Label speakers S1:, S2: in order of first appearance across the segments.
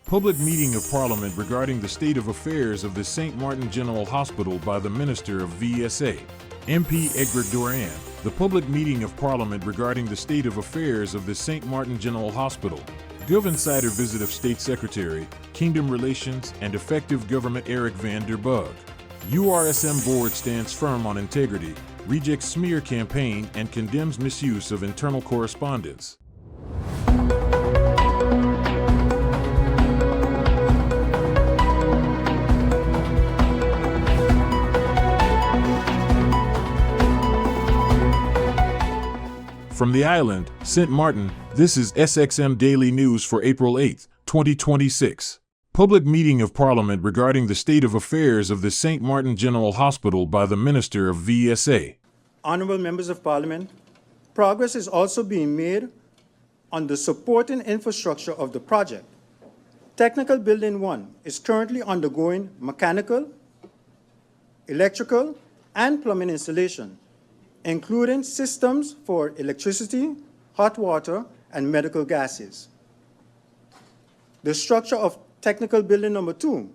S1: Public meeting of Parliament regarding the state of affairs of the St. Martin General Hospital by the Minister of VSA, MP Egbert Doran. The public meeting of Parliament regarding the state of affairs of the St. Martin General Hospital. Gov Insider visit of State Secretary, Kingdom Relations and Effective Government Eric van der Bug. URSM Board stands firm on integrity, rejects smear campaign and condemns misuse of internal correspondence. From the island, St. Martin, this is SXM Daily News for April 8, 2026. Public meeting of Parliament regarding the state of affairs of the St. Martin General Hospital by the Minister of VSA.
S2: Honourable Members of Parliament, progress is also being made on the supporting infrastructure of the project. Technical Building 1 is currently undergoing mechanical, electrical, and plumbing installation, including systems for electricity, hot water, and medical gases. The structure of Technical Building Number 2,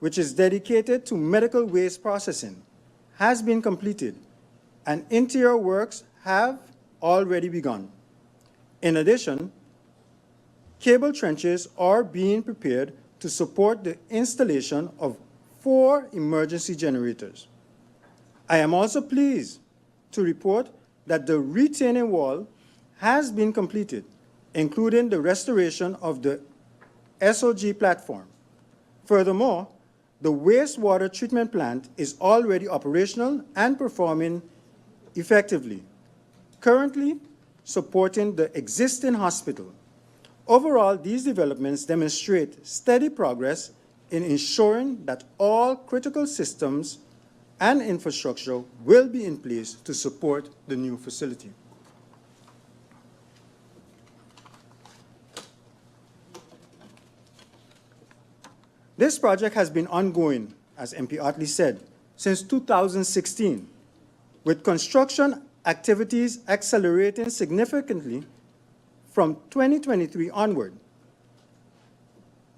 S2: which is dedicated to medical waste processing, has been completed, and interior works have already begun. In addition, cable trenches are being prepared to support the installation of 4 emergency generators. I am also pleased to report that the retaining wall has been completed, including the restoration of the SOG platform. Furthermore, the wastewater treatment plant is already operational and performing effectively, currently supporting the existing hospital. Overall, these developments demonstrate steady progress in ensuring that all critical systems and infrastructure will be in place to support the new facility. This project has been ongoing, as MP Otley said, since 2016, with construction activities accelerating significantly from 2023 onward.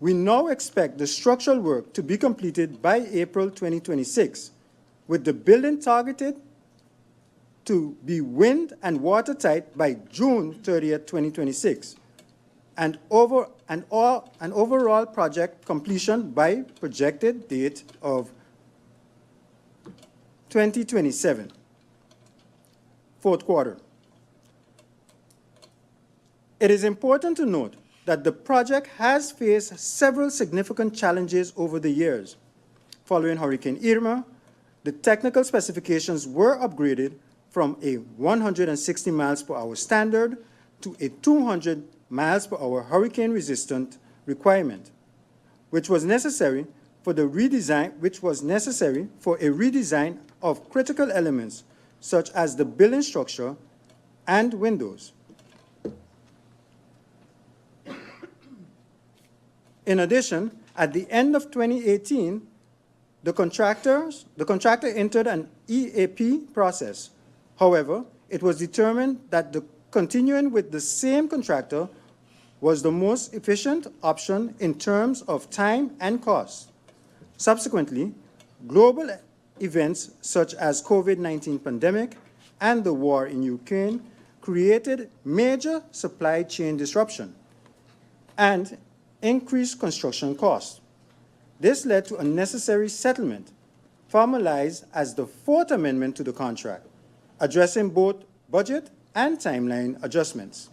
S2: We now expect the structural work to be completed by April 2026, with the building targeted to be wind and watertight by June 30th, 2026, and overall project completion by projected date of 2027, fourth quarter. It is important to note that the project has faced several significant challenges over the years. Following Hurricane Irma, the technical specifications were upgraded from a 160 miles per hour standard to a 200 miles per hour hurricane-resistant requirement, which was necessary for a redesign of critical elements such as the building structure and windows. In addition, at the end of 2018, the contractor entered an EAP process. However, it was determined that continuing with the same contractor was the most efficient option in terms of time and cost. Subsequently, global events such as COVID-19 pandemic and the war in Ukraine created major supply chain disruption and increased construction costs. This led to a necessary settlement, formalized as the 4th amendment to the contract, addressing both budget and timeline adjustments.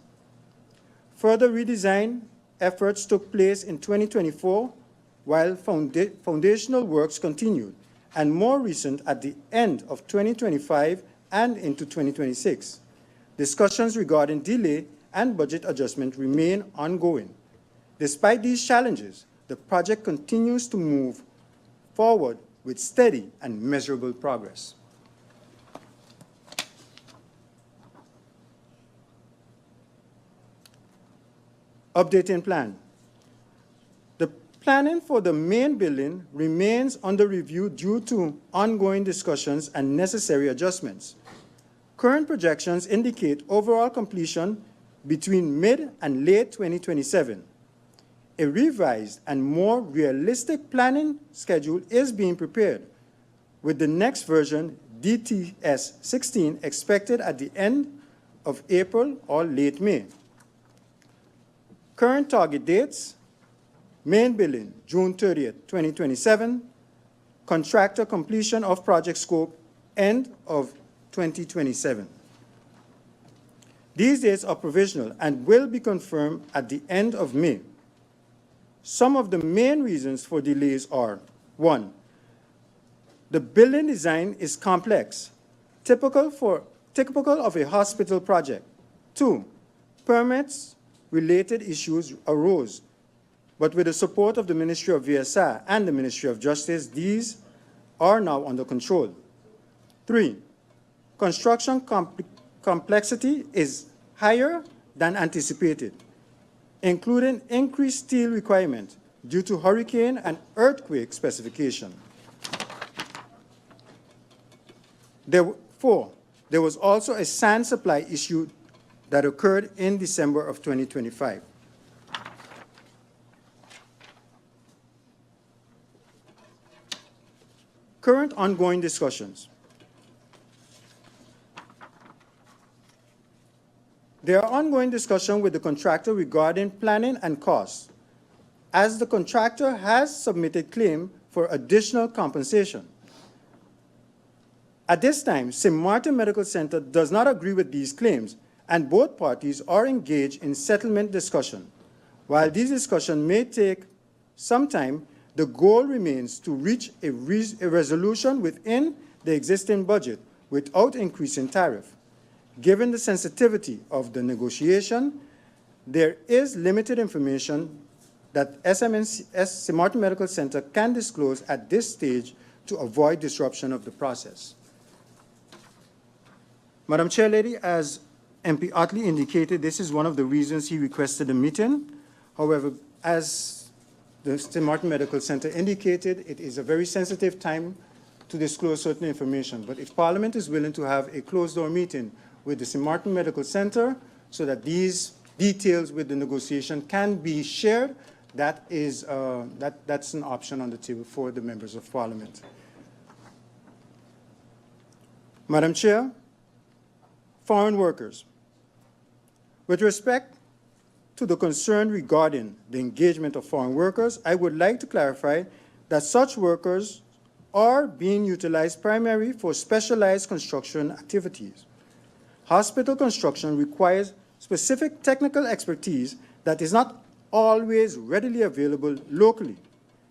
S2: Further redesign efforts took place in 2024, while foundational works continued, and more recent at the end of 2025 and into 2026. Discussions regarding delay and budget adjustment remain ongoing. Despite these challenges, the project continues to move forward with steady and measurable progress. Updating plan. The planning for the main building remains under review due to ongoing discussions and necessary adjustments. Current projections indicate overall completion between mid and late 2027. A revised and more realistic planning schedule is being prepared, with the next version, DTS 16, expected at the end of April or late May. Current target dates: main billing, June 30th, 2027, contractor completion of project scope, end of 2027. These dates are provisional and will be confirmed at the end of May. Some of the main reasons for delays are: 1, the building design is complex, typical of a hospital project. 2, permits-related issues arose, but with the support of the Ministry of VSI and the Ministry of Justice, these are now under control. 3, construction complexity is higher than anticipated, including increased steel requirement due to hurricane and earthquake specification. 4, there was also a sand supply issue that occurred in December of 2025. Current ongoing discussions. There are ongoing discussions with the contractor regarding planning and costs, as the contractor has submitted claim for additional compensation. At this time, St. Martin Medical Center does not agree with these claims, and both parties are engaged in settlement discussion. While these discussions may take some time, the goal remains to reach a resolution within the existing budget without increasing tariff. Given the sensitivity of the negotiation, there is limited information that St. Martin Medical Center can disclose at this stage to avoid disruption of the process. Madam Chair Lady, as MP Otley indicated, this is one of the reasons he requested a meeting. However, as the St. Martin Medical Center indicated, it is a very sensitive time to disclose certain information. But if Parliament is willing to have a closed-door meeting with the St. Martin Medical Center so that these details with the negotiation can be shared, that's an option on the table for the members of Parliament. Madam Chair, foreign workers. With respect to the concern regarding the engagement of foreign workers, I would like to clarify that such workers are being utilized primarily for specialized construction activities. Hospital construction requires specific technical expertise that is not always readily available locally.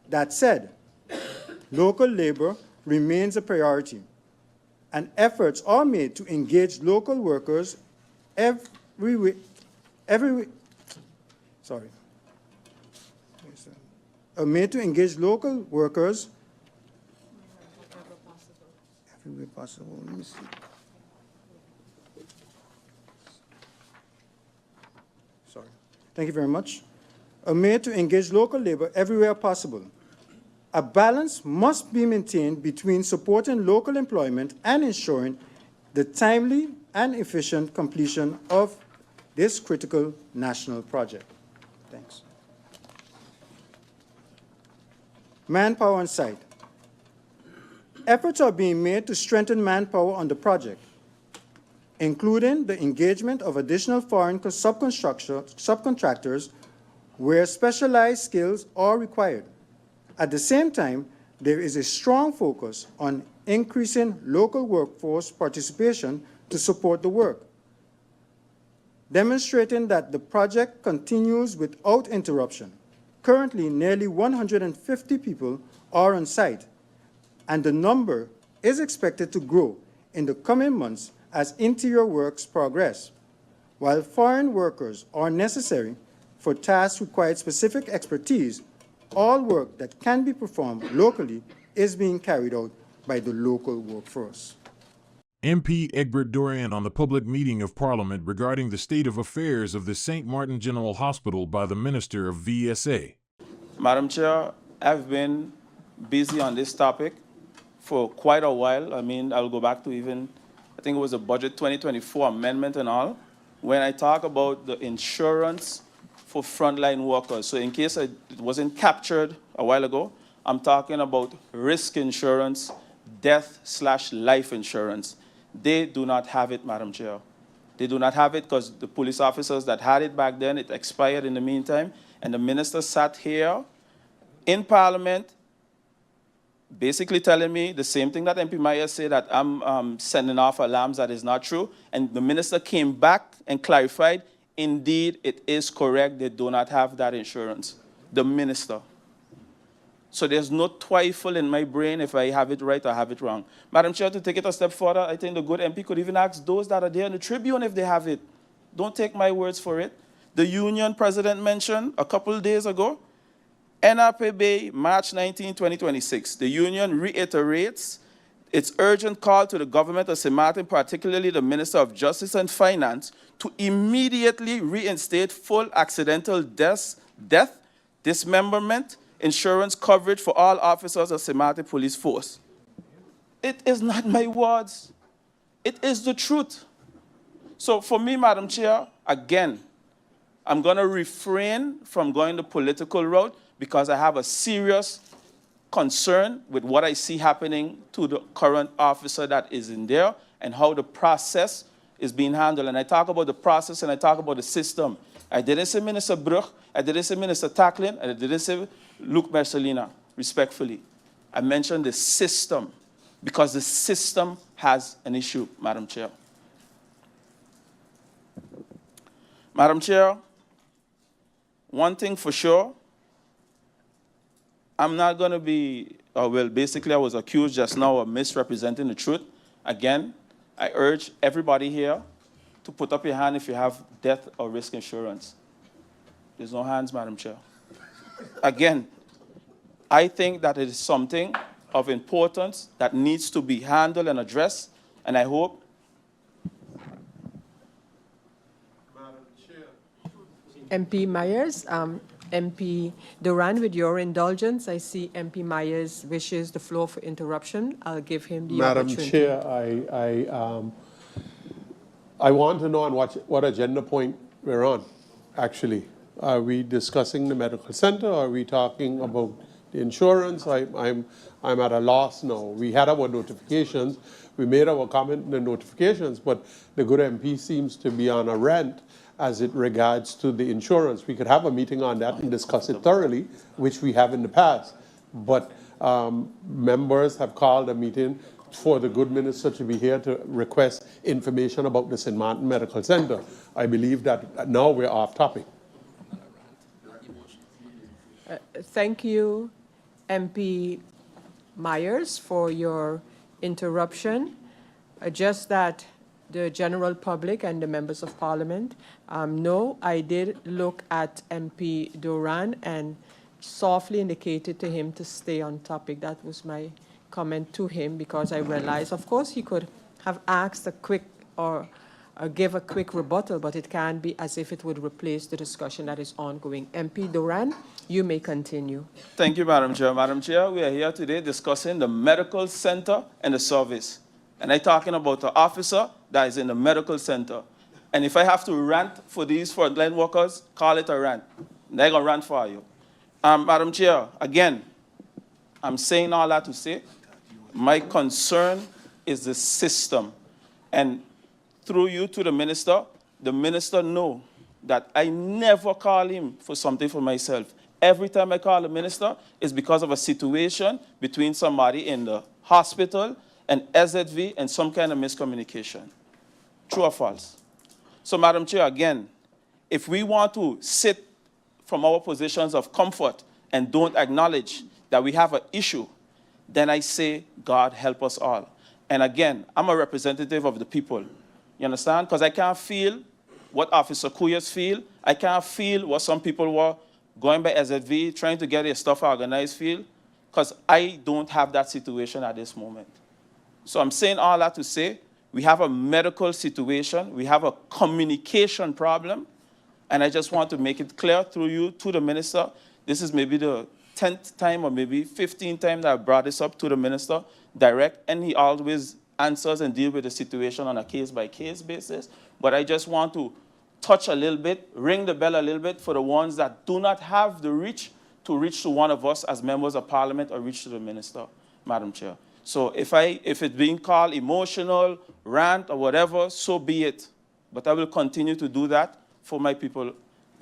S2: That said, local labor remains a priority, and efforts are made to engage local workers everywhere possible. Let me see. Sorry. Thank you very much. Made to engage local labor everywhere possible. A balance must be maintained between supporting local employment and ensuring the timely and efficient completion of this critical national project. Thanks. Manpower on site. Efforts are being made to strengthen manpower on the project, including the engagement of additional foreign subcontractors where specialized skills are required. At the same time, there is a strong focus on increasing local workforce participation to support the work, demonstrating that the project continues without interruption. Currently, nearly 150 people are on site, and the number is expected to grow in the coming months as interior works progress. While foreign workers are necessary for tasks requiring specific expertise, all work that can be performed locally is being carried out by the local workforce.
S1: MP Egbert Dorian on the public meeting of Parliament regarding the state of affairs of the St. Martin General Hospital by the Minister of VSA.
S3: Madam Chair, I've been busy on this topic for quite a while. I mean, I'll go back to even, I think it was a budget 2024 amendment and all. When I talk about the insurance for frontline workers. So in case it wasn't captured a while ago, I'm talking about risk insurance, death/life insurance. They do not have it, Madam Chair. They do not have it because the police officers that had it back then, it expired in the meantime, and the minister sat here in Parliament basically telling me the same thing that MP Myers said, that I'm sending off alarms. That is not true. And the minister came back and clarified, indeed, it is correct. They do not have that insurance. The minister. So there's no trifle in my brain if I have it right or have it wrong. Madam Chair, to take it a step further, I think the good MP could even ask those that are there in the Tribune if they have it. Don't take my words for it. The union president mentioned a couple of days ago, NRPB, March 19, 2026. The union reiterates its urgent call to the government of St. Martin, particularly the Minister of Justice and Finance, to immediately reinstate full accidental death, dismemberment, insurance coverage for all officers of St. Martin Police Force. It is not my words. It is the truth. So for me, Madam Chair, again, I'm going to refrain from going the political route because I have a serious concern with what I see happening to the current officer that is in there and how the process is being handled. And I talk about the process and I talk about the system. I didn't say Minister Bruch, I didn't say Minister Tacklin, and I didn't say Luke Mercelina, respectfully. I mentioned the system because the system has an issue, Madam Chair. Madam Chair, one thing for sure, I'm not going to be, well, basically I was accused just now of misrepresenting the truth. Again, I urge everybody here to put up your hand if you have death or risk insurance. There's no hands, Madam Chair. Again, I think that it is something of importance that needs to be handled and addressed, and I hope.
S4: Madam Chair. MP Myers, MP Duran, with your indulgence, I see MP Myers wishes the floor for interruption. I'll give him the opportunity.
S5: Madam Chair, I want to know on what agenda point we're on, actually. Are we discussing the medical center? Are we talking about the insurance? I'm at a loss now. We had our notifications. We made our comment in the notifications, but the good MP seems to be on a rant as it regards to the insurance. We could have a meeting on that and discuss it thoroughly, which we have in the past. But members have called a meeting for the good minister to be here to request information about the St. Martin Medical Center. I believe that now we're off topic.
S4: Thank you, MP Myers, for your interruption. Just that the general public and the members of parliament know, I did look at MP Duran and softly indicated to him to stay on topic. That was my comment to him because I realized, of course, he could have asked a quick or give a quick rebuttal, but it can't be as if it would replace the discussion that is ongoing. MP Duran, you may continue. Thank
S3: you, Madam Chair. Madam Chair, we are here today discussing the medical center and the service. And I'm talking about the officer that is in the medical center. And if I have to rant for these frontline workers, call it a rant. They're going to rant for you. Madam Chair, again, I'm saying all that to say, my concern is the system. And through you to the minister know that I never call him for something for myself. Every time I call the minister, it's because of a situation between somebody in the hospital and SZV and some kind of miscommunication. True or false? So, Madam Chair, again, if we want to sit from our positions of comfort and don't acknowledge that we have an issue, then I say, God help us all. And again, I'm a representative of the people. You understand? Because I can't feel what Officer Kuyas feel. I can't feel what some people were going by SZV, trying to get their stuff organized feel, because I don't have that situation at this moment. So I'm saying all that to say, we have a medical situation, we have a communication problem, and I just want to make it clear through you to the minister. This is maybe the 10th time or maybe 15th time that I brought this up to the minister direct, and he always answers and deals with the situation on a case-by-case basis. But I just want to touch a little bit, ring the bell a little bit for the ones that do not have the reach to one of us as members of parliament or reach to the minister, Madam Chair. So if it's being called emotional, rant, or whatever, so be it. But I will continue to do that for my people,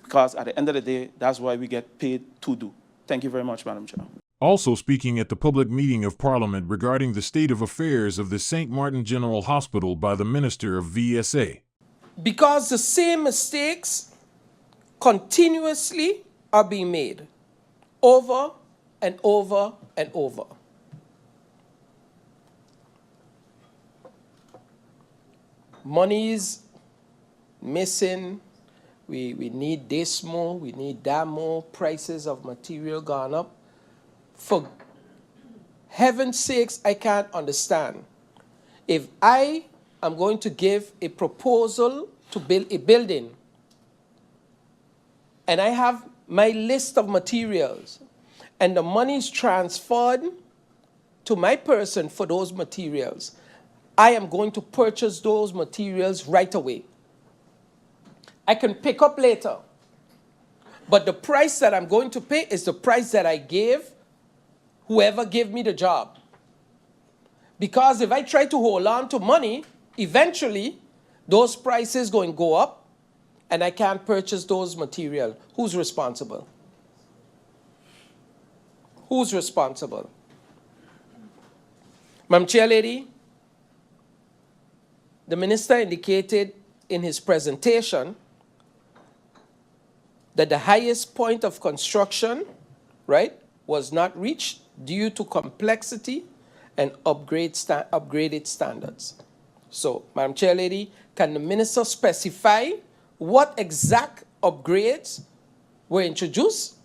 S3: because at the end of the day, that's why we get paid to do. Thank you very much, Madam Chair.
S1: Also speaking at the public meeting of Parliament regarding the state of affairs of the St. Martin General Hospital by the Minister of VSA.
S6: Because the same mistakes continuously are being made over and over and over. Money's missing. We need this more, we need that more. Prices of material gone up. For heaven's sakes, I can't understand. If I am going to give a proposal to build a building, and I have my list of materials, and the money is transferred to my person for those materials, I am going to purchase those materials right away. I can pick up later. But the price that I'm going to pay is the price that I gave whoever gave me the job. Because if I try to hold on to money, eventually those prices going to go up and I can't purchase those materials. Who's responsible? Who's responsible? Madam Chair Lady, the minister indicated in his presentation that the highest point of construction, right, was not reached due to complexity and upgraded standards. So, Madam Chair Lady, can the minister specify what exact upgrades were introduced?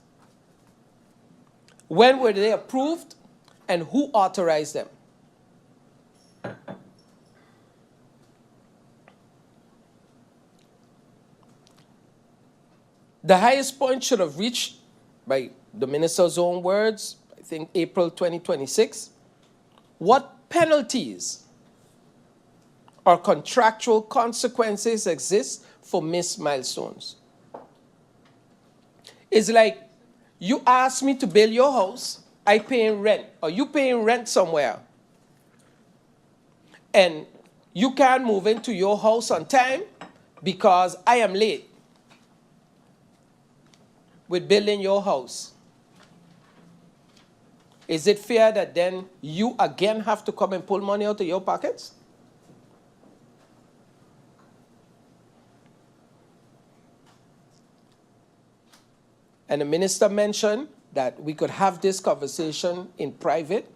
S6: When were they approved? And who authorized them? The highest point should have reached, by the minister's own words, I think April 2026. What penalties or contractual consequences exist for missed milestones? It's like you ask me to build your house, I paying rent, or you paying rent somewhere, and you can't move into your house on time because I am late with building your house. Is it fair that then you again have to come and pull money out of your pockets? And the minister mentioned that we could have this conversation in private,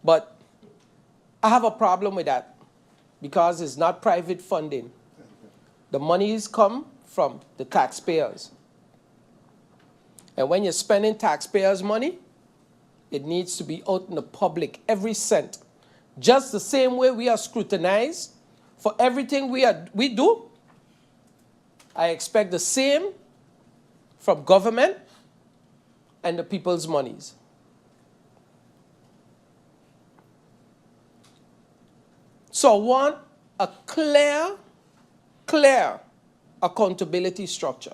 S6: but I have a problem with that because it's not private funding. The monies come from the taxpayers. And when you're spending taxpayers' money, it needs to be out in the public, every cent. Just the same way we are scrutinized for everything we do, I expect the same from government and the people's monies. So I want a clear accountability structure.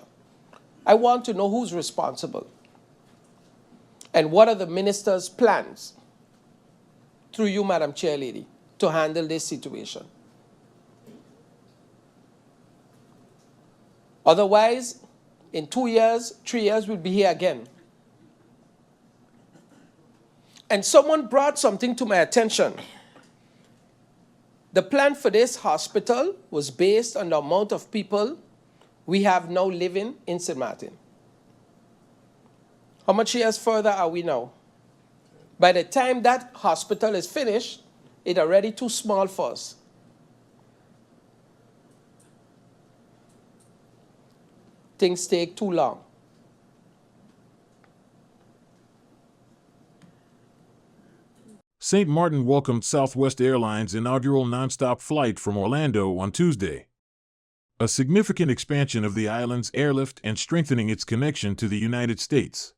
S6: I want to know who's responsible and what are the minister's plans, through you, Madam Chair Lady, to handle this situation. Otherwise, in 2 years, 3 years, we'll be here again. And someone brought something to my attention. The plan for this hospital was based on the amount of people we have now living in St. Martin. How much years further are we now? By the time that hospital is finished, it's already too small for us. Things take too long.
S1: St. Martin welcomed Southwest Airlines' inaugural nonstop flight from Orlando on Tuesday. A significant expansion of the island's airlift and strengthening its connection to the United States.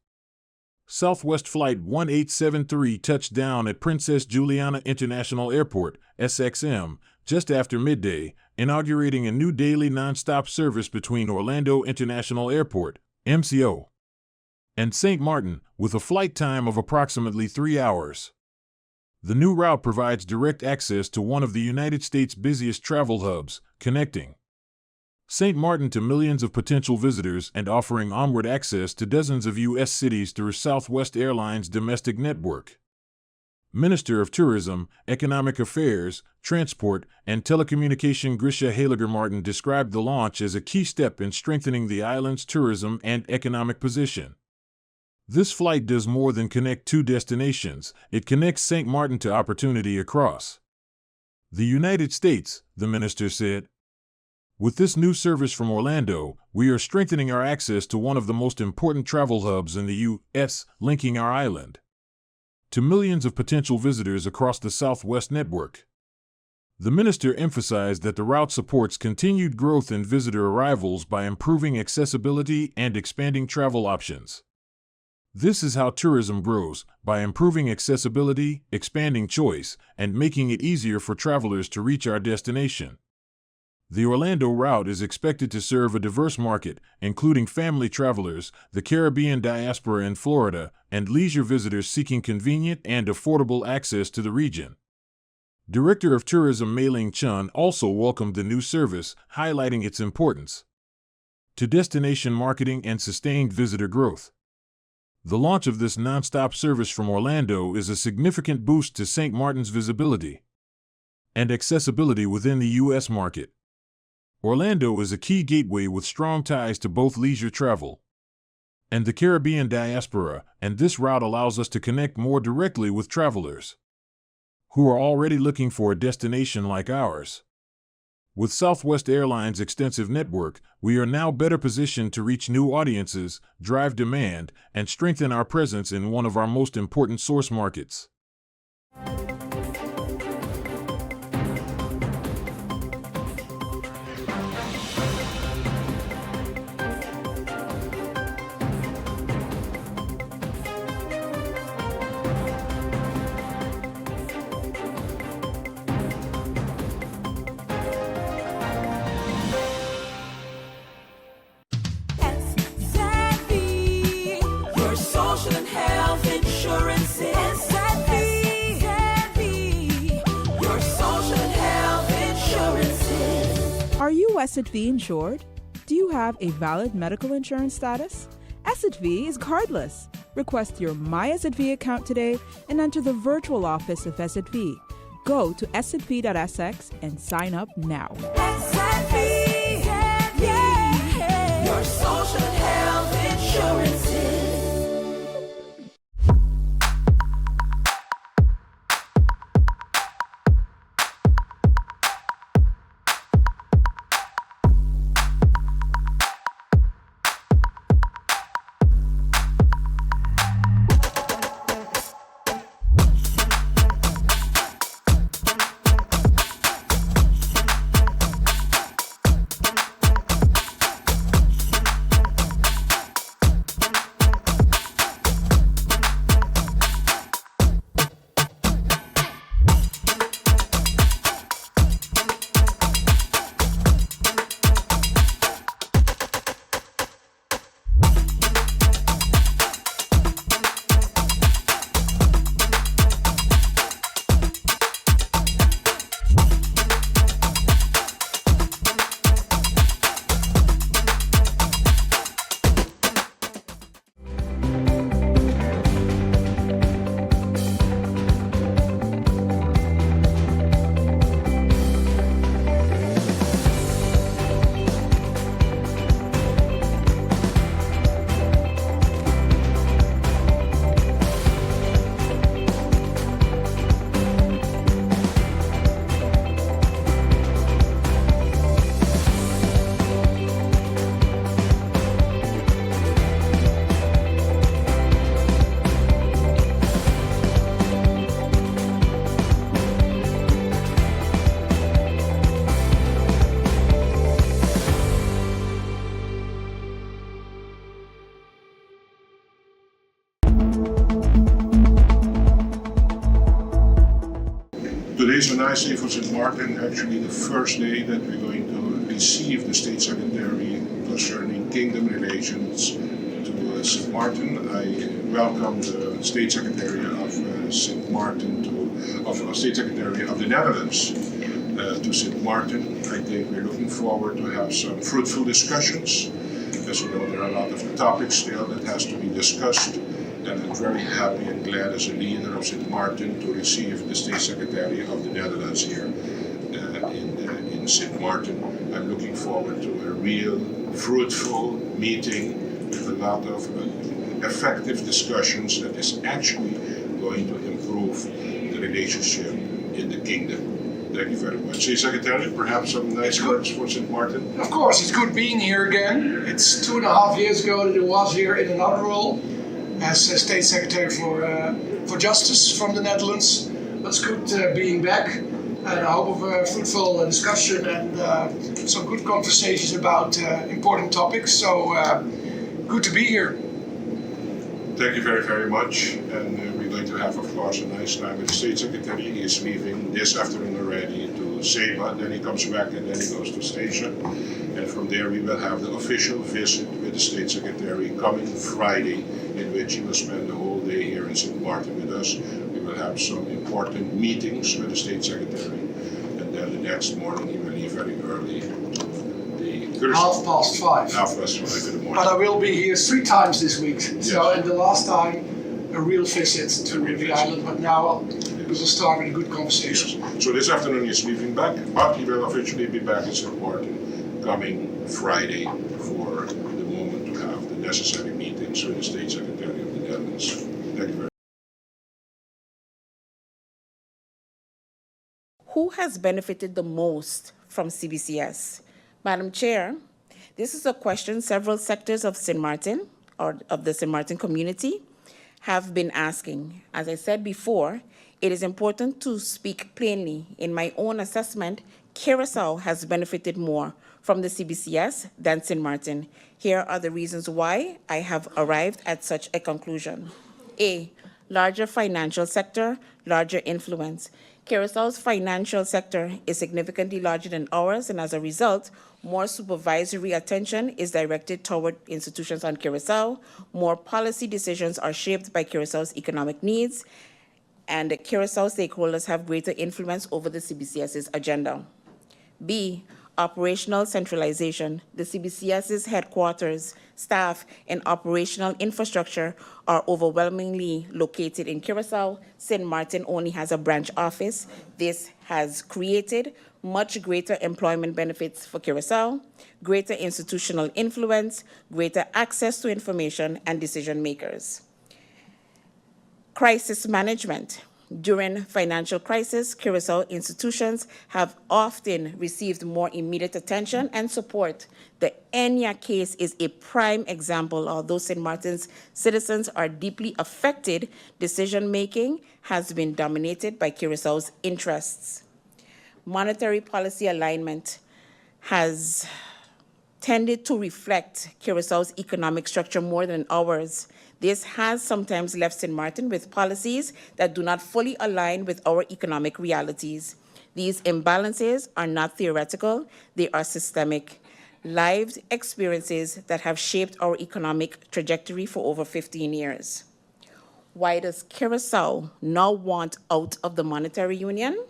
S1: Southwest Flight 1873 touched down at Princess Juliana International Airport, SXM, just after midday, inaugurating a new daily nonstop service between Orlando International Airport, MCO, and St. Martin, with a flight time of approximately 3 hours. The new route provides direct access to one of the United States' busiest travel hubs, connecting St. Martin to millions of potential visitors and offering onward access to dozens of U.S. cities through Southwest Airlines' domestic network. Minister of Tourism, Economic Affairs, Transport, and Telecommunication Grisha Haliger-Martin described the launch as a key step in strengthening the island's tourism and economic position. This flight does more than connect two destinations, it connects St. Martin to opportunity across the United States, the minister said. With this new service from Orlando, we are strengthening our access to one of the most important travel hubs in the U.S., linking our island to millions of potential visitors across the Southwest network. The minister emphasized that the route supports continued growth in visitor arrivals by improving accessibility and expanding travel options. This is how tourism grows, by improving accessibility, expanding choice, and making it easier for travelers to reach our destination. The Orlando route is expected to serve a diverse market, including family travelers, the Caribbean diaspora in Florida, and leisure visitors seeking convenient and affordable access to the region. Director of Tourism Mei-Ling Chun also welcomed the new service, highlighting its importance to destination marketing and sustained visitor growth. The launch of this nonstop service from Orlando is a significant boost to St. Martin's visibility and accessibility within the U.S. market. Orlando is a key gateway with strong ties to both leisure travel and the Caribbean diaspora, and this route allows us to connect more directly with travelers who are already looking for a destination like ours. With Southwest Airlines' extensive network, we are now better positioned to reach new audiences, drive demand, and strengthen our presence in one of our most important source markets.
S7: Are you SXM insured? Do you have a valid medical insurance status? SXM is cardless. Request your My SXM account today and enter the virtual office of SXM. Go to sxv.sx and sign up now.
S8: SXM, yeah. Your social health insurances.
S9: is a nice day for St. Martin, actually the first day that we're going to receive the State Secretary concerning Kingdom relations to St. Martin. I welcome the State Secretary of St. Martin State Secretary of the Netherlands to St. Martin. I think we're looking forward to have some fruitful discussions. As you know, there are a lot of topics still that has to be discussed. And I'm very happy and glad as a leader of St. Martin to receive the State Secretary of the Netherlands here in St. Martin. I'm looking forward to a real fruitful meeting with a lot of effective discussions that is actually going to improve the relationship in the kingdom. Thank you very much. State Secretary, perhaps some nice words for St. Martin?
S10: Of course, it's good being here again. It's 2.5 years ago that I was here in another role as State Secretary for Justice from the Netherlands. But it's good being back, and I hope of a fruitful discussion and some good conversations about important topics. So good to be here.
S9: Thank you very, very much. And we're going to have, of course, a nice time with the State Secretary. He is leaving this afternoon already to Seba, then he comes back and then he goes to station. And from there we will have the official visit with the State Secretary coming Friday, in which he will spend the whole day here in St. Martin with us. We will have some important meetings with the State Secretary, and then the next morning he will leave very early. The
S10: 5:30.
S9: 5:30 in the morning.
S10: But I will be here 3 times this week. So, and the last time, a real visit to the island. But now we will start with a good conversation.
S9: Yes. So this afternoon he's leaving back, but he will officially be back in St. Martin coming Friday for the moment to have the necessary meetings with the State Secretary of the Netherlands. Thank you very much.
S11: Who has benefited the most from CBCS? Madam Chair, this is a question several sectors of St. Martin, or of the St. Martin community, have been asking. As I said before, it is important to speak plainly. In my own assessment, Curacao has benefited more from the CBCS than St. Martin. Here are the reasons why I have arrived at such a conclusion. A, larger financial sector, larger influence. Curaçao's financial sector is significantly larger than ours, and as a result, more supervisory attention is directed toward institutions on Curaçao, more policy decisions are shaped by Curaçao's economic needs, and Curaçao stakeholders have greater influence over the CBCS's agenda. B, operational centralization. The CBCS's headquarters, staff, and operational infrastructure are overwhelmingly located in Curaçao. St. Martin only has a branch office. This has created much greater employment benefits for Curaçao, greater institutional influence, greater access to information and decision makers. Crisis management. During financial crisis, Curaçao institutions have often received more immediate attention and support. The Enya case is a prime example. Although St. Martin's citizens are deeply affected, decision-making has been dominated by Curaçao's interests. Monetary policy alignment has tended to reflect Curaçao's economic structure more than ours. This has sometimes left St. Martin with policies that do not fully align with our economic realities. These imbalances are not theoretical, they are systemic, lived experiences that have shaped our economic trajectory for over 15 years. Why does Curaçao now want out of the monetary union?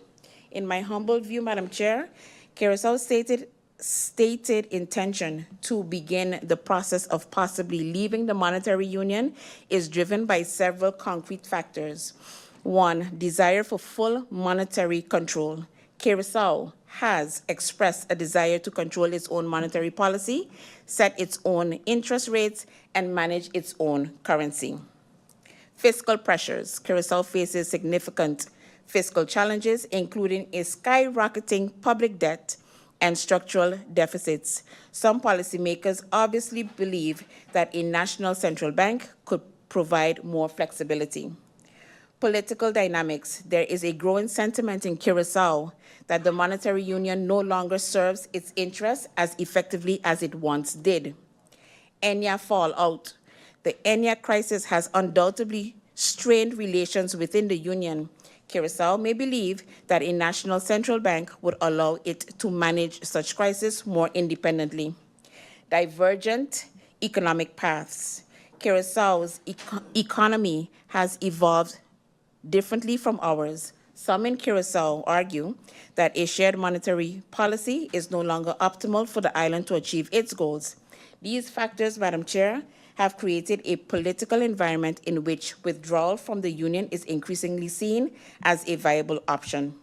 S11: In my humble view, Madam Chair, Curaçao's stated intention to begin the process of possibly leaving the monetary union is driven by several concrete factors. One, desire for full monetary control. Curaçao has expressed a desire to control its own monetary policy, set its own interest rates, and manage its own currency. Fiscal pressures. Curaçao faces significant fiscal challenges, including a skyrocketing public debt and structural deficits. Some policymakers obviously believe that a national central bank could provide more flexibility. Political dynamics. There is a growing sentiment in Curaçao that the monetary union no longer serves its interests as effectively as it once did. Enya fallout. The Enya crisis has undoubtedly strained relations within the union. Curacao may believe that a national central bank would allow it to manage such crises more independently. Divergent economic paths. Curaçao's economy has evolved differently from ours. Some in Curacao argue that a shared monetary policy is no longer optimal for the island to achieve its goals. These factors, Madam Chair, have created a political environment in which withdrawal from the Union is increasingly seen as a viable option.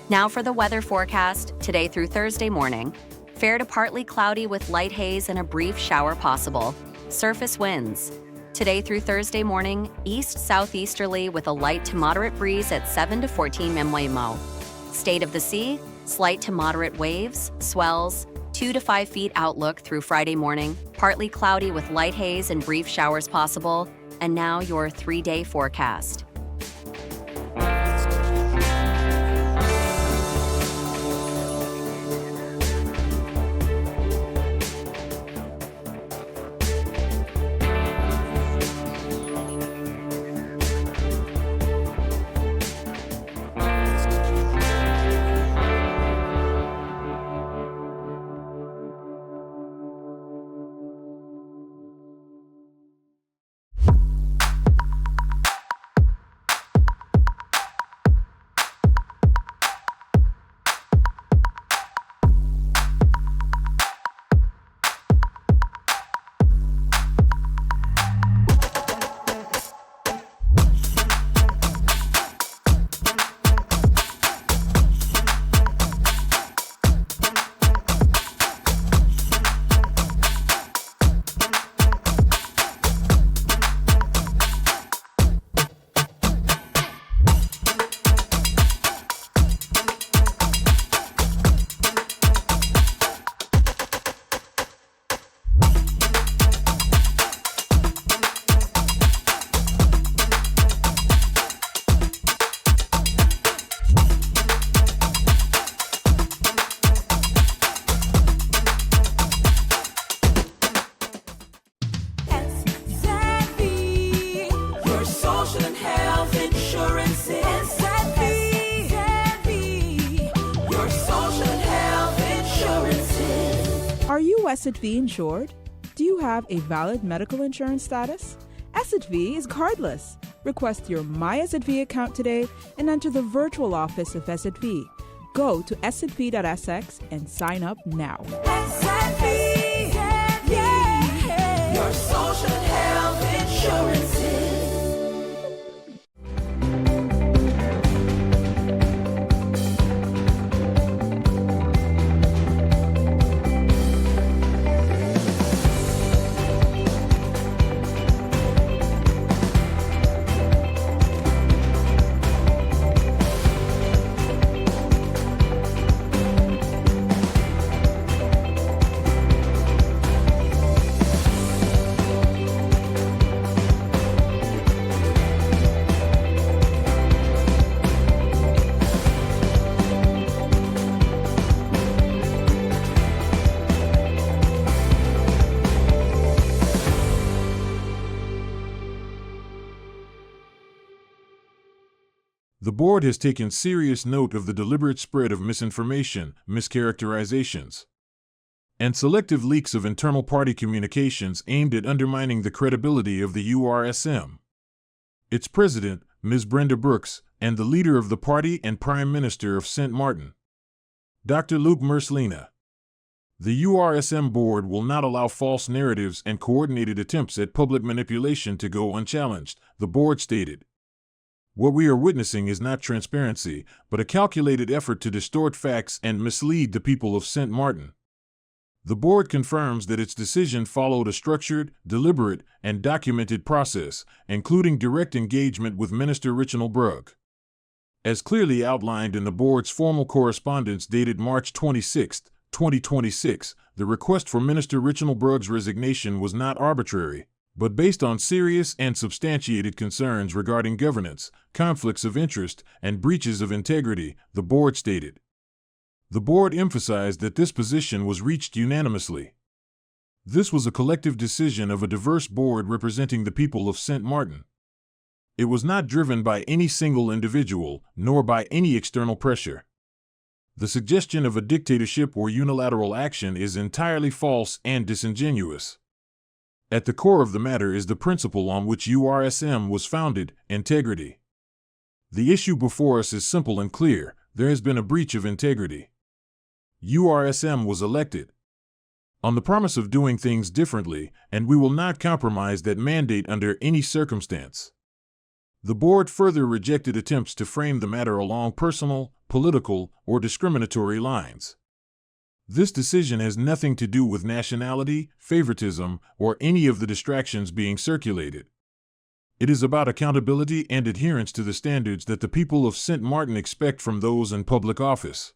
S12: Now for the weather forecast, today through Thursday morning. Fair to partly cloudy with light haze and a brief shower possible. Surface winds. Today through Thursday morning, east-southeasterly with a light to moderate breeze at 7 to 14 mmmo. State of the sea, slight to moderate waves, swells, 2 to 5 feet outlook through Friday morning, partly cloudy with light haze and brief showers possible. And now your 3-day forecast.
S7: SXV insured? Do you have a valid medical insurance status? SXV is cardless. Request your My SXV account today and enter the virtual office of SXV. Go to sxv.sx and sign up now.
S8: SXV, yeah, your social health insurances.
S1: The board has taken serious note of the deliberate spread of misinformation, mischaracterizations, and selective leaks of internal party communications aimed at undermining the credibility of the URSM. Its president, Ms. Brenda Brooks, and the leader of the party and Prime Minister of St. Martin, Dr. Luke Merslina. The URSM board will not allow false narratives and coordinated attempts at public manipulation to go unchallenged, the board stated. What we are witnessing is not transparency, but a calculated effort to distort facts and mislead the people of St. Martin. The board confirms that its decision followed a structured, deliberate, and documented process, including direct engagement with Minister Reginald Brugg. As clearly outlined in the board's formal correspondence dated March 26, 2026, the request for Minister Reginald Brugg's resignation was not arbitrary, but based on serious and substantiated concerns regarding governance, conflicts of interest, and breaches of integrity, the board stated. The board emphasized that this position was reached unanimously. This was a collective decision of a diverse board representing the people of St. Martin. It was not driven by any single individual, nor by any external pressure. The suggestion of a dictatorship or unilateral action is entirely false and disingenuous. At the core of the matter is the principle on which URSM was founded, integrity. The issue before us is simple and clear: there has been a breach of integrity. URSM was elected on the promise of doing things differently, and we will not compromise that mandate under any circumstance. The board further rejected attempts to frame the matter along personal, political, or discriminatory lines. This decision has nothing to do with nationality, favoritism, or any of the distractions being circulated. It is about accountability and adherence to the standards that the people of St. Martin expect from those in public office.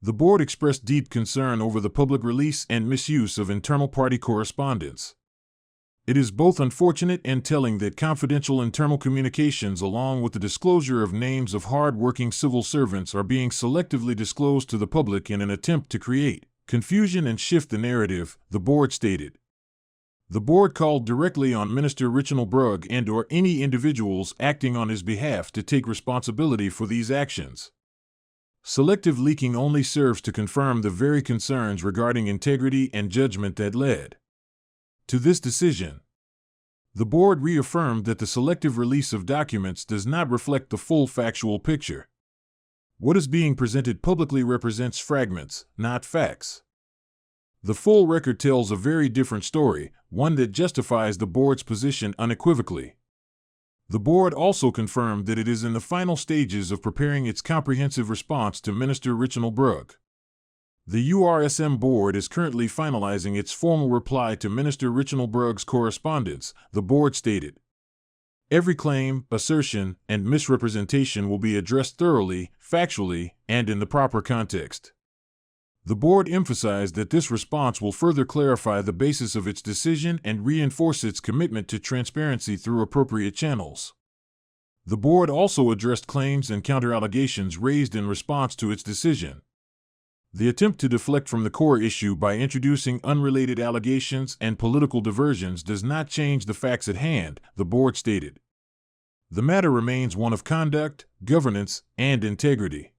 S1: The board expressed deep concern over the public release and misuse of internal party correspondence. It is both unfortunate and telling that confidential internal communications along with the disclosure of names of hard-working civil servants are being selectively disclosed to the public in an attempt to create confusion and shift the narrative, the board stated. The board called directly on Minister Reginald Brugg and/or any individuals acting on his behalf to take responsibility for these actions. Selective leaking only serves to confirm the very concerns regarding integrity and judgment that led to this decision. The board reaffirmed that the selective release of documents does not reflect the full factual picture. What is being presented publicly represents fragments, not facts. The full record tells a very different story, one that justifies the board's position unequivocally. The board also confirmed that it is in the final stages of preparing its comprehensive response to Minister Reginald Brugg. The URSM board is currently finalizing its formal reply to Minister Reginald Brugg's correspondence, the board stated. Every claim, assertion, and misrepresentation will be addressed thoroughly, factually, and in the proper context. The board emphasized that this response will further clarify the basis of its decision and reinforce its commitment to transparency through appropriate channels. The board also addressed claims and counter-allegations raised in response to its decision. The attempt to deflect from the core issue by introducing unrelated allegations and political diversions does not change the facts at hand, the board stated. The matter remains one of conduct, governance, and integrity.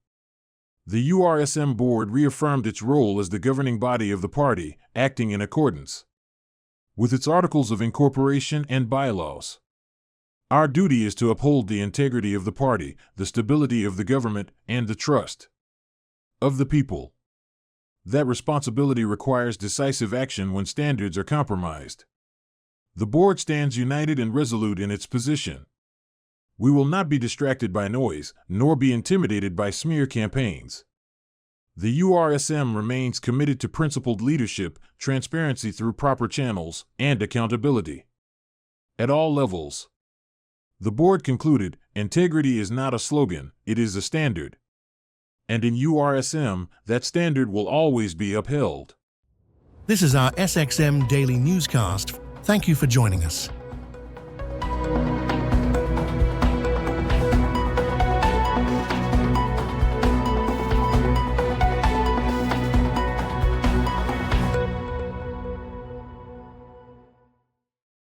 S1: The URSM board reaffirmed its role as the governing body of the party, acting in accordance with its articles of incorporation and bylaws. Our duty is to uphold the integrity of the party, the stability of the government, and the trust of the people. That responsibility requires decisive action when standards are compromised. The board stands united and resolute in its position. We will not be distracted by noise, nor be intimidated by smear campaigns. The URSM remains committed to principled leadership, transparency through proper channels, and accountability at all levels. The board concluded, integrity is not a slogan, it is a standard. And in URSM, that standard will always be upheld.
S13: This is our SXM Daily Newscast. Thank you for joining us.